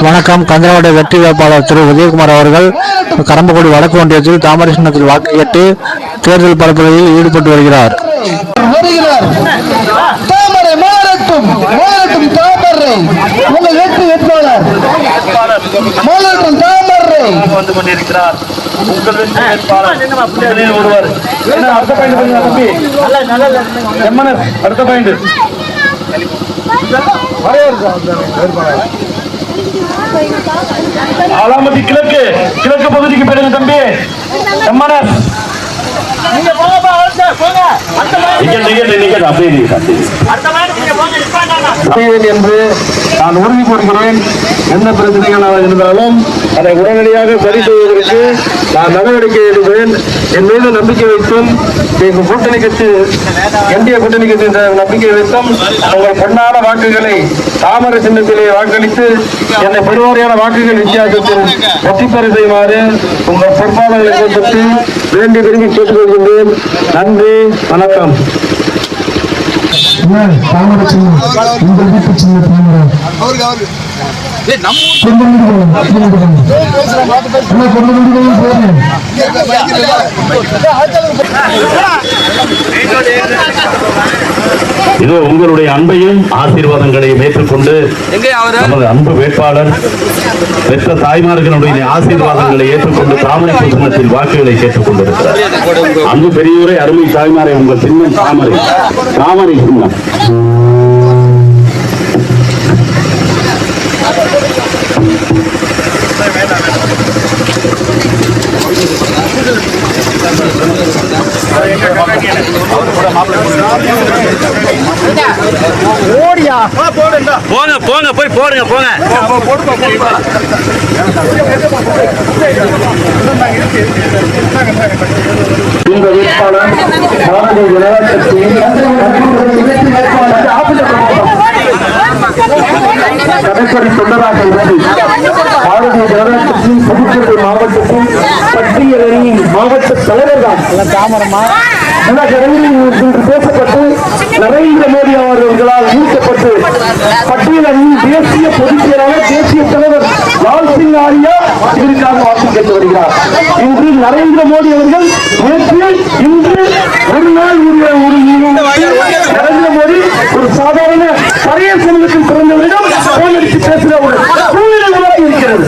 வணக்கம். கந்தரவாடை வெற்றி வேட்பாளர் திரு உதயகுமார் அவர்கள் கரம்பக்குடி வடக்கு ஒன்றியத்தில் தாமரை சின்னத்தில் வாக்கு கேட்டு தேர்தல் பரப்புரையில் ஈடுபட்டு வருகிறார். ஆலாமதி கிழக்கு கிழக்கு பகுதிக்கு போயிடுங்க தம்பி. என்று நான் உறுதி கூறுகிறேன். என்ன பிரச்சனைகள் இருந்தாலும் அதை உடனடியாக சரி செய்வதற்கு நான் நடவடிக்கை எடுப்பேன். என் மீது நம்பிக்கை வைத்தும் கூட்டணி கட்சி இந்திய கூட்டணி கட்சி நம்பிக்கை வைத்தும் உங்கள் பொன்னான வாக்குகளை தாமரை சின்னத்திலே வாக்களித்து என்னை பெருவாரியான வாக்குகள் வித்தியாசத்தில் வெற்றி பெற செய்யுமாறு உங்கள் பொறுப்பாளர்களை கொண்டு வேண்டி விரும்பி கேட்டுக்கொள்கின்றேன். நன்றி, வணக்கம். தாமரை சின்னம் இந்த வீட்டு சின்ன தாமரை இதோ உங்களுடைய அன்பையும் ஆசீர்வாதங்களையும் ஏற்றுக்கொண்டு நமது அன்பு வேட்பாளர் பெற்ற தாய்மார்களுடைய ஆசீர்வாதங்களை ஏற்றுக்கொண்டு தாமரை சின்னத்தில் வாக்குகளை கேட்டுக் கொண்டிருக்கிறார். அன்பு பெரியோரை, அருமை தாய்மாரை, உங்கள் சின்னம் தாமரை. தாமரை சின்னம். போங்க போங்க போய் போடுங்க போங்க. இந்த வேட்பாளர் பாரதிய ஜனதா கட்சியின் கடைப்படி தொண்டராக இருந்து பாரதிய ஜனதா கட்சியின் புதுக்கோட்டை மாவட்டத்தின் பட்டியலின் மாவட்ட தலைவர் தான் பேசப்பட்டு நரேந்திர மோடி அவர்களால் ஈர்க்கப்பட்டு பட்டியலின் தேசிய பொதுச் செயலாளர் தேசிய தலைவர் லால் சிங் ஆரியா இதற்காக வாக்கு கேட்டு வருகிறார். இன்று நரேந்திர மோடி அவர்கள் இன்று ஒரு நாள் நரேந்திர மோடி ஒரு சாதாரண பழைய சமூகத்தில் பிறந்தவரிடம் போன் அடித்து பேசுகிற ஒரு சூழ்நிலை இருக்கிறது.